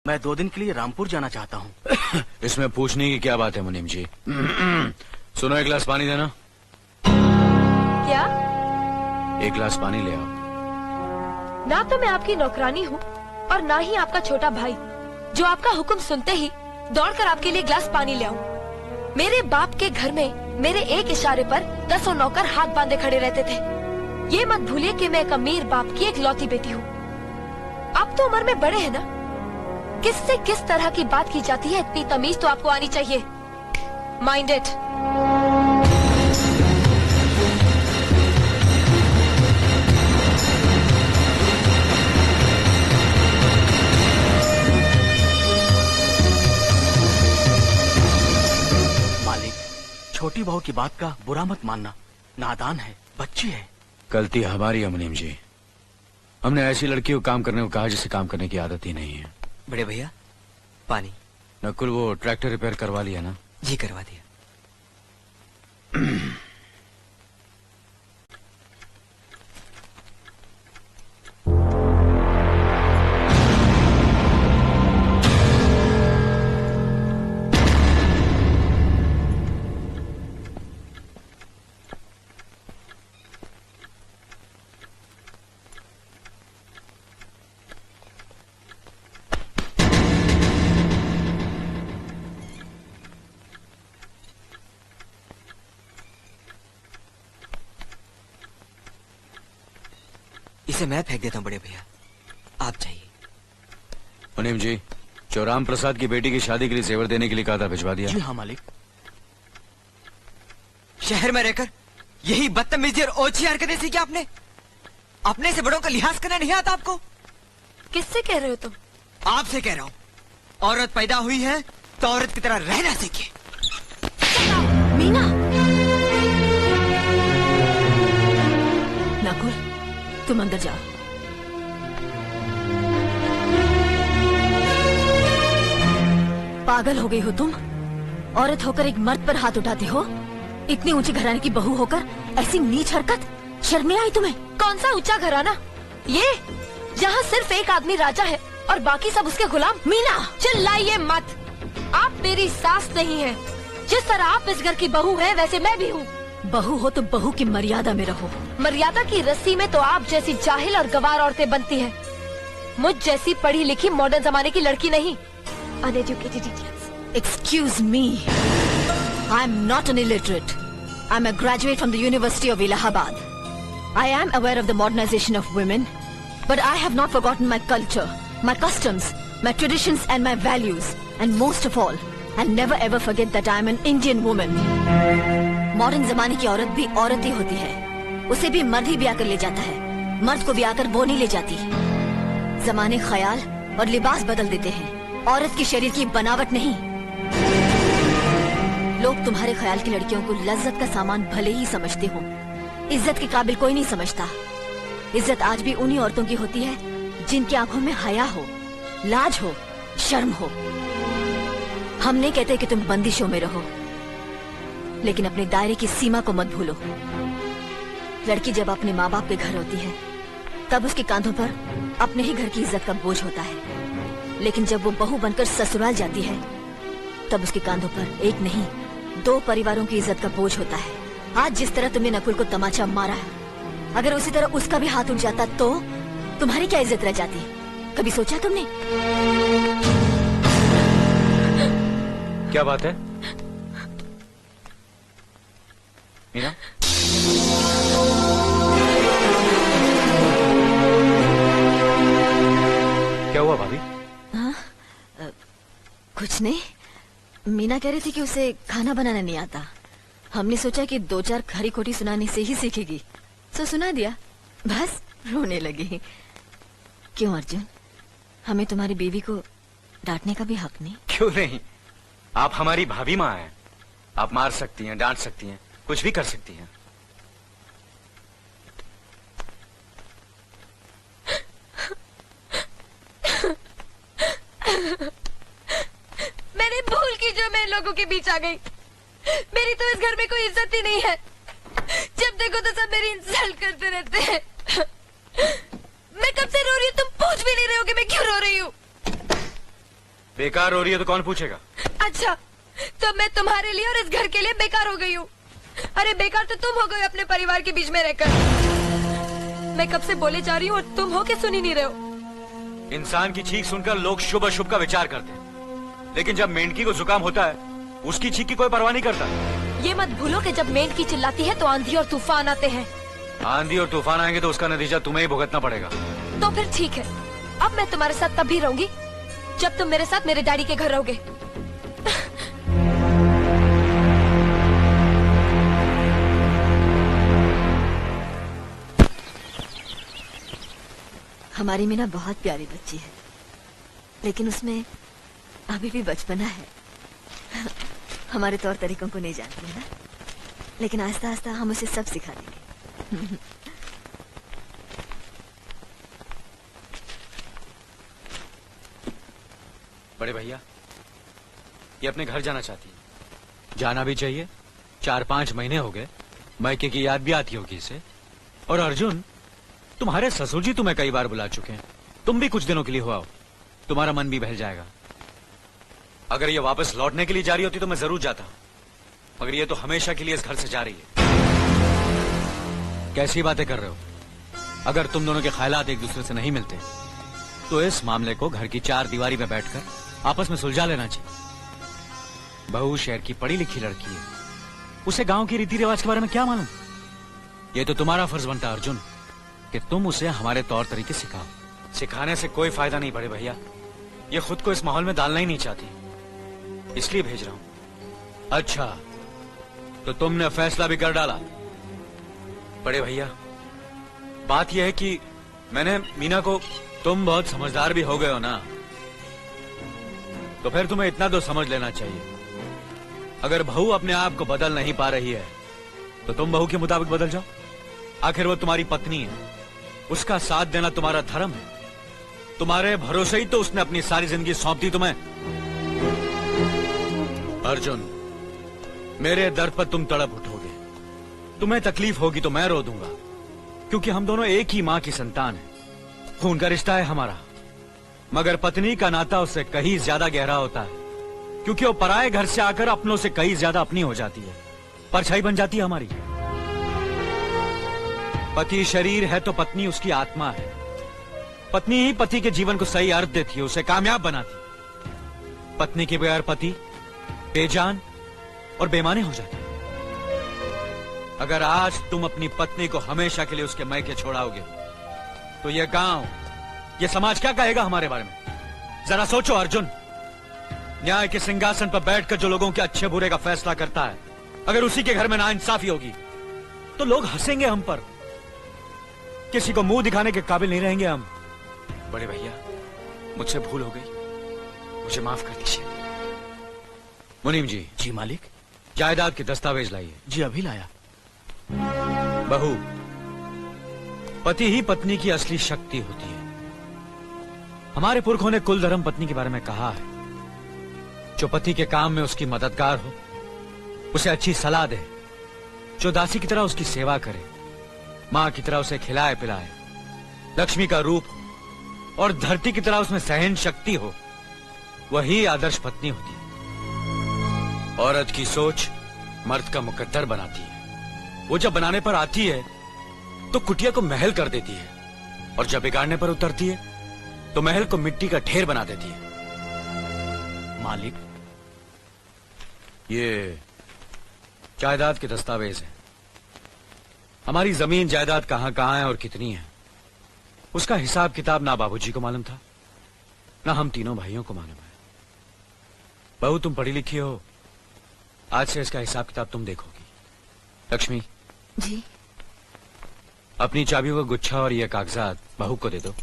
मैं 2 दिन के लिए रामपुर जाना चाहता हूँ। इसमें पूछने की क्या बात है मुनीम जी? सुनो, 1 गिलास पानी देना। क्या? 1 गिलास पानी ले आओ। ना तो मैं आपकी नौकरानी हूँ और ना ही आपका छोटा भाई जो आपका हुक्म सुनते ही दौड़कर आपके लिए गिलास पानी ले आऊं। मेरे बाप के घर में मेरे एक इशारे पर 10 नौकर हाथ बांधे खड़े रहते थे। ये मत भूलिए कि मैं एक अमीर बाप की एक लौती बेटी हूँ। आप तो उम्र में बड़े हैं ना, किससे किस तरह की बात की जाती है इतनी तमीज तो आपको आनी चाहिए। Mind it. मालिक, छोटी बहू की बात का बुरा मत मानना, नादान है, बच्ची है। गलती हमारी है मुनीम जी। हमने ऐसी लड़की को काम करने को कहा जिसे काम करने की आदत ही नहीं है। बड़े भैया पानी। नकुल, वो ट्रैक्टर रिपेयर करवा लिया ना? जी करवा दिया। इसे मैं फेंक देता हूँ बड़े भैया, आप चाहिए। मुनीम जी, जो राम प्रसाद की बेटी की शादी के लिए जेवर देने के लिए कहा था, भिजवा दिया? जी हाँ मालिक। शहर में रहकर यही बदतमीजी और ओछी हरकतें सीखी आपने? अपने से बड़ों का लिहाज करना नहीं आता आपको? किससे कह रहे हो तुम? आपसे कह रहा हूँ। औरत पैदा हुई है तो औरत की तरह रहना सीखे। मीना। नकुल, तुम अंदर जाओ। पागल हो गई हो तुम? औरत होकर एक मर्द पर हाथ उठाती हो? इतनी ऊंची घराने की बहू होकर ऐसी नीच हरकत, शर्म नहीं आई तुम्हें? कौन सा ऊंचा घराना? ये जहाँ सिर्फ एक आदमी राजा है और बाकी सब उसके गुलाम। मीना, चिल्लाइए मत। आप मेरी सास नहीं है। जिस तरह आप इस घर की बहू है वैसे मैं भी हूँ। बहू हो तो बहू की मर्यादा में रहो। मर्यादा की रस्सी में तो आप जैसी जाहिल और गवार औरतें बनती हैं। मुझ जैसी पढ़ी लिखी मॉडर्न जमाने की लड़की नहीं। Uneducated idiots. Excuse me, I am not an illiterate. I am a graduate from the University of Allahabad. I am aware of the modernization of women, but I have not forgotten my culture, my customs, my traditions and my values, and most of all, I'll never ever forget that I am an Indian woman. Modern जमाने की औरत भी औरत ही होती है। उसे भी मर्द ही ब्याह कर ले जाता है, मर्द को ब्याह कर वो नहीं ले जाती। जमाने ख्याल और लिबास बदल देते हैं, औरत की शरीर की बनावट नहीं। लोग तुम्हारे ख्याल की लड़कियों को लज्जत का सामान भले ही समझते हो, इज्जत के काबिल कोई नहीं समझता। इज्जत आज भी उन्हीं औरतों की होती है जिनकी आंखों में हया हो, लाज हो, शर्म हो। हम नहीं कहते कि तुम बंदिशों में रहो, लेकिन अपने दायरे की सीमा को मत भूलो। लड़की जब अपने माँ बाप के घर होती है तब उसके कांधों पर अपने ही घर की इज्जत का बोझ होता है, लेकिन जब वो बहू बनकर ससुराल जाती है तब उसके कांधों पर एक नहीं 2 परिवारों की इज्जत का बोझ होता है। आज जिस तरह तुमने नकुल को तमाचा मारा है, अगर उसी तरह उसका भी हाथ उठ जाता तो तुम्हारी क्या इज्जत रह जाती? कभी सोचा तुमने? क्या बात है मीना? क्या हुआ भाभी? कुछ नहीं। मीना कह रही थी कि उसे खाना बनाना नहीं आता। हमने सोचा कि 2-4 खरी खोटी सुनाने से ही सीखेगी, तो सुना दिया। बस रोने लगी। क्यों अर्जुन, हमें तुम्हारी बीवी को डांटने का भी हक नहीं? क्यों नहीं, आप हमारी भाभी माँ हैं। आप मार सकती हैं, डांट सकती हैं, कुछ भी कर सकती हैं। मैंने भूल की जो मैं इन लोगों के बीच आ गई। मेरी तो इस घर में कोई इज्जत ही नहीं है। जब देखो तो सब मेरी इंसल्ट करते रहते हैं। मैं कब से रो रही हूँ, तुम पूछ भी नहीं रहे हो कि मैं क्यों रो रही हूँ। बेकार हो रही है तो कौन पूछेगा? अच्छा, तो मैं तुम्हारे लिए और इस घर के लिए बेकार हो गई हूँ। अरे बेकार तो तुम हो गए अपने परिवार के बीच में रहकर। मैं कब से बोले जा रही हूँ और तुम हो के सुन ही नहीं रहे हो। इंसान की चीख सुनकर लोग शुभ अशुभ का विचार करते हैं, लेकिन जब मेंढकी को जुकाम होता है उसकी चीख की कोई परवाह नहीं करता। ये मत भूलो कि जब मेंढकी चिल्लाती है तो आंधी और तूफान आते हैं। आंधी और तूफान आएंगे तो उसका नतीजा तुम्हें ही भुगतना पड़ेगा। तो फिर ठीक है, अब मैं तुम्हारे साथ तब भी रहूंगी जब तुम मेरे साथ मेरे डैडी के घर रहोगे। हमारी मीना बहुत प्यारी बच्ची है, लेकिन उसमें अभी भी बचपना है। हमारे तौर तरीकों को नहीं जानती है ना, लेकिन आस्ता आस्ता हम उसे सब सिखा देंगे। बड़े भैया, ये अपने घर जाना चाहती है। जाना भी चाहिए। 4-5 महीने हो गए, मायके की याद भी आती होगी इसे। और अर्जुन, तुम्हारे ससुर जी तुम्हें कई बार बुला चुके हैं, तुम भी कुछ दिनों के लिए हो आओ, तुम्हारा मन भी बहल जाएगा। अगर ये वापस लौटने के लिए जा रही होती तो मैं जरूर जाता, मगर ये तो हमेशा के लिए इस घर से जा रही है। कैसी बातें कर रहे हो? अगर तुम दोनों के ख्यालात एक दूसरे से नहीं मिलते तो इस मामले को घर की 4 दीवारी में बैठकर आपस में सुलझा लेना चाहिए। बहू शहर की पढ़ी लिखी लड़की है, उसे गांव के रीति रिवाज के बारे में क्या मालूम? ये तो तुम्हारा फर्ज बनता अर्जुन कि तुम उसे हमारे तौर तरीके सिखाओ। सिखाने से कोई फायदा नहीं बड़े भैया, ये खुद को इस माहौल में डालना ही नहीं चाहती, इसलिए भेज रहा हूं। अच्छा, तो तुमने फैसला भी कर डाला? बड़े भैया, बात यह है कि मैंने मीना को, तुम बहुत समझदार भी हो गए हो ना, तो फिर तुम्हें इतना तो समझ लेना चाहिए, अगर बहू अपने आप को बदल नहीं पा रही है तो तुम बहू के मुताबिक बदल जाओ। आखिर वो तुम्हारी पत्नी है, उसका साथ देना तुम्हारा धर्म है। तुम्हारे भरोसे ही तो उसने अपनी सारी जिंदगी सौंप दी तुम्हें। अर्जुन, मेरे दर पर तुम तड़प उठोगे, तुम्हें तकलीफ होगी तो मैं रो दूंगा, क्योंकि हम दोनों एक ही मां की संतान हैं। खून का रिश्ता है हमारा, मगर पत्नी का नाता उससे कहीं ज्यादा गहरा होता है, क्योंकि वो पराये घर से आकर अपनों से कहीं ज्यादा अपनी हो जाती है, परछाई बन जाती है हमारी। पति शरीर है तो पत्नी उसकी आत्मा है। पत्नी ही पति के जीवन को सही अर्थ देती है, उसे कामयाब बनाती। पत्नी के बगैर पति बेजान और बेमाने हो जाते। अगर आज तुम अपनी पत्नी को हमेशा के लिए उसके मैके छोड़ाओगे तो यह गांव, यह समाज क्या कहेगा हमारे बारे में? जरा सोचो अर्जुन, न्याय के सिंहासन पर बैठकर जो लोगों के अच्छे बुरे का फैसला करता है, अगर उसी के घर में नाइंसाफी होगी तो लोग हंसेंगे हम पर, किसी को मुंह दिखाने के काबिल नहीं रहेंगे हम। बड़े भैया, मुझसे भूल हो गई, मुझे माफ कर दीजिए। मुनीम जी। जी मालिक। जायदाद के दस्तावेज लाइए। जी अभी लाया। बहू, पति ही पत्नी की असली शक्ति होती है। हमारे पुरखों ने कुल धर्म पत्नी के बारे में कहा है, जो पति के काम में उसकी मददगार हो, उसे अच्छी सलाह दे, जो दासी की तरह उसकी सेवा करे, मां की तरह उसे खिलाए पिलाए, लक्ष्मी का रूप हो और धरती की तरह उसमें सहन शक्ति हो, वही आदर्श पत्नी होती है। औरत की सोच मर्द का मुकद्दर बनाती है। वो जब बनाने पर आती है तो कुटिया को महल कर देती है, और जब बिगाड़ने पर उतरती है तो महल को मिट्टी का ढेर बना देती है। मालिक, ये जायदाद के दस्तावेज हैं। हमारी जमीन जायदाद कहां कहां है और कितनी है, उसका हिसाब किताब ना बाबूजी को मालूम था, ना हम तीनों भाइयों को मालूम है। बहू, तुम पढ़ी लिखी हो, आज से इसका हिसाब किताब तुम देखोगी। लक्ष्मी जी। अपनी चाबियों का गुच्छा और ये कागजात बहू को दे दो।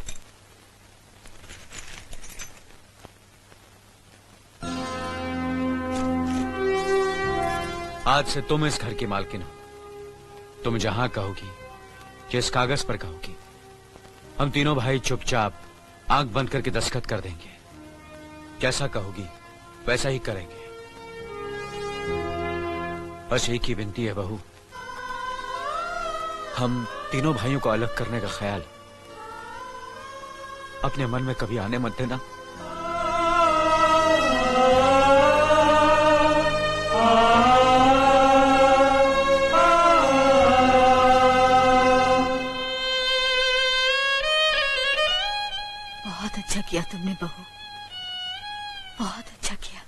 आज से तुम इस घर की मालकिन हो। तुम जहां कहोगी, जिस कागज पर कहोगी, हम तीनों भाई चुपचाप आंख बंद करके दस्तखत कर देंगे। जैसा कहोगी वैसा ही करेंगे। बस एक ही विनती है बहू, हम तीनों भाइयों को अलग करने का ख्याल अपने मन में कभी आने मत देना। बहुत अच्छा किया।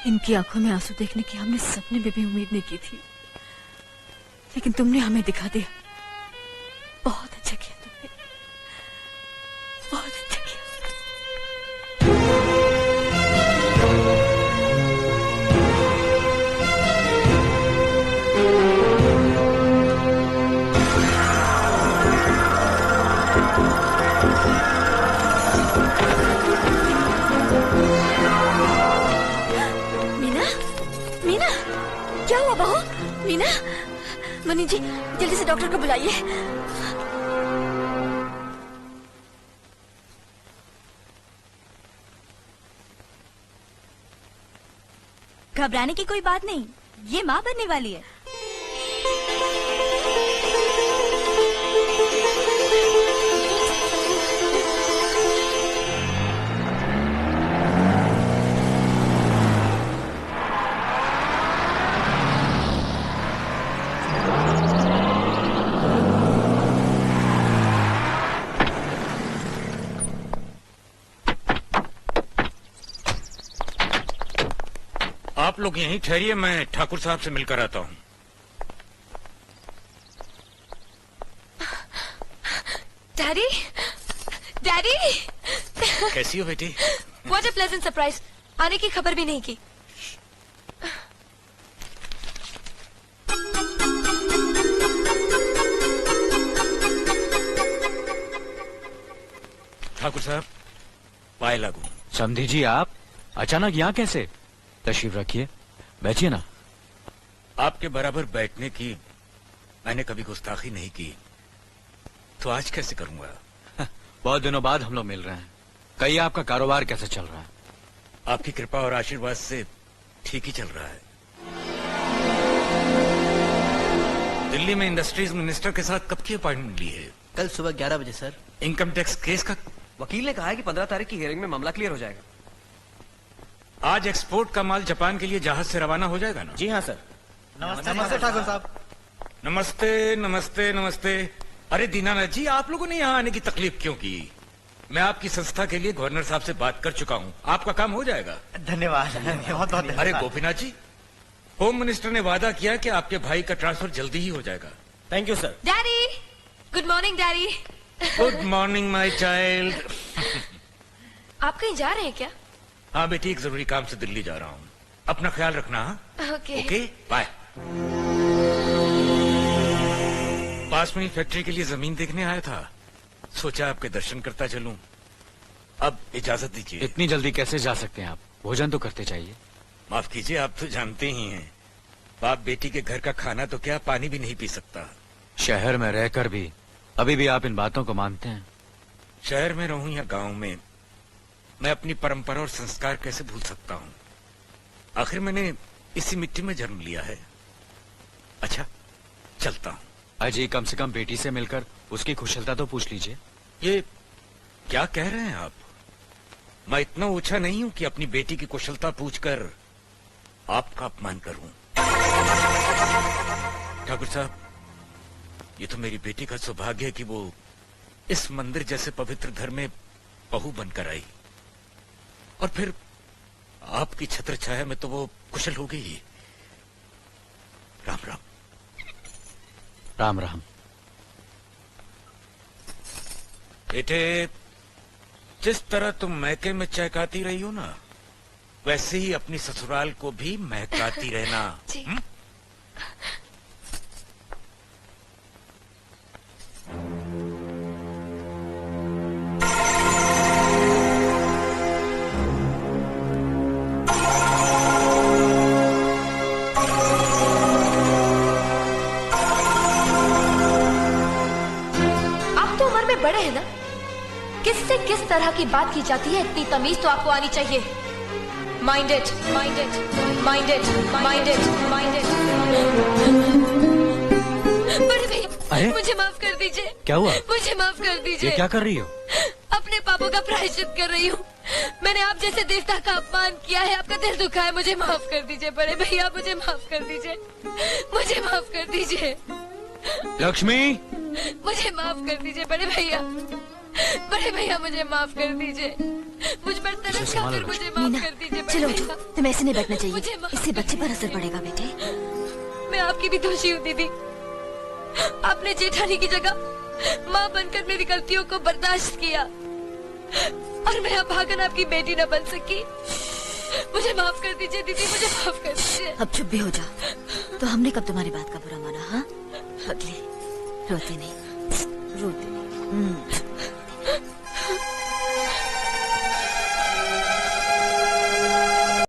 इनकी आंखों में आंसू देखने की हमने सपने में भी उम्मीद नहीं की थी, लेकिन तुमने हमें दिखा दिया। बहुत अच्छा किया तुमने, बहुत अच्छा किया। मीना, मीना, क्या हुआ बहू? मीना, मनी जी जल्दी से डॉक्टर को बुलाइए। घबराने की कोई बात नहीं, ये माँ बनने वाली है। आप लोग यहीं ठहरिए, मैं ठाकुर साहब से मिलकर आता हूँ। डैडी, डैडी, कैसी हो बेटी? What a pleasant surprise. आने की खबर भी नहीं की। ठाकुर साहब, पाए लागू। समधी जी, आप अचानक यहाँ कैसे? तशरीफ रखिए, बैठिए ना। आपके बराबर बैठने की मैंने कभी गुस्ताखी नहीं की, तो आज कैसे करूंगा? बहुत दिनों बाद हम लोग मिल रहे हैं। कहिए, आपका कारोबार कैसे चल रहा है? आपकी कृपा और आशीर्वाद से ठीक ही चल रहा है। दिल्ली में इंडस्ट्रीज मिनिस्टर के साथ कब की अपॉइंटमेंट ली है? कल सुबह 11 बजे सर। इनकम टैक्स केस का वकील ने कहा है कि 15 तारीख की हियरिंग में मामला क्लियर हो जाएगा। आज एक्सपोर्ट का माल जापान के लिए जहाज से रवाना हो जाएगा ना? जी हाँ सर। नमस्ते ठाकुर साहब। नमस्ते नमस्ते नमस्ते। अरे दीनानाथ जी, आप लोगों ने यहाँ आने की तकलीफ क्यों की? मैं आपकी संस्था के लिए गवर्नर साहब से बात कर चुका हूँ, आपका काम हो जाएगा। धन्यवाद, बहुत बहुत। अरे गोपीनाथ जी, होम मिनिस्टर ने वादा किया कि आपके भाई का ट्रांसफर जल्दी ही हो जाएगा। Thank you sir. Daddy, good morning daddy. Good morning my child. आप कहीं जा रहे हैं क्या? हाँ बेटी, एक जरूरी काम से दिल्ली जा रहा हूँ, अपना ख्याल रखना। ओके। Okay, bye. पास में ही फैक्ट्री के लिए जमीन देखने आया था, सोचा आपके दर्शन करता चलूं। अब इजाजत दीजिए। इतनी जल्दी कैसे जा सकते हैं आप? भोजन तो करते चाहिए। माफ कीजिए, आप तो जानते ही हैं, बाप बेटी के घर का खाना तो क्या, पानी भी नहीं पी सकता। शहर में रहकर भी अभी भी आप इन बातों को मानते हैं? शहर में रहूं या गांव में, मैं अपनी परंपरा और संस्कार कैसे भूल सकता हूँ? आखिर मैंने इसी मिट्टी में जन्म लिया है। अच्छा, चलता हूँ। अजी, कम से कम बेटी से मिलकर उसकी कुशलता तो पूछ लीजिए। ये क्या कह रहे हैं आप? मैं इतना ऊंचा नहीं हूं कि अपनी बेटी की कुशलता पूछकर आपका अपमान करूं। ठाकुर साहब, ये तो मेरी बेटी का सौभाग्य है कि वो इस मंदिर जैसे पवित्र घर में बहू बनकर आई, और फिर आपकी छत्र छाया में तो वो कुशल हो गई। राम राम। राम राम। बेटे, जिस तरह तुम मैके में चहकाती रही हो ना, वैसे ही अपनी ससुराल को भी महकाती रहना। जी। बड़े हैं ना, किससे किस तरह की बात की जाती है, इतनी तमीज तो आपको आनी चाहिए। Minded, minded, minded, minded, minded. बड़े भाई, मुझे माफ कर दीजिए। क्या हुआ? मुझे माफ कर दीजिए। ये क्या कर रही हो? अपने पापों का प्रायश्चित कर रही हूँ। मैंने आप जैसे देवता का अपमान किया है, आपका दिल दुखा है, मुझे माफ कर दीजिए बड़े भैया, मुझे माफ कर दीजिए, मुझे माफ कर दीजिए। लक्ष्मी, मुझे माफ कर दीजिए बड़े भैया, बड़े भैया मुझे माफ कर दीजिए, मुझ पर तरस इसे संभालो खाकर मुझे मीना, माफ कर दीजिए बड़े चलो भैया। उठो, तुम्हें ऐसे नहीं बैठना मुझे चाहिए, माफ इससे बच्चे पर असर पड़ेगा बेटे। मैं आपकी भी दोषी हूँ दीदी। आपने जेठानी की जगह माँ बनकर मेरी गलतियों को बर्दाश्त किया और मैं अब भागन आपकी बेटी न बन सकी। मुझे माफ कर दीजिए दीदी, मुझे माफ कर दीजिए। अब चुप भी हो जाओ। तो हमने कब तुम्हारी बात का बुरा माना? हाँ, पगले, रोते नहीं, रोते नहीं।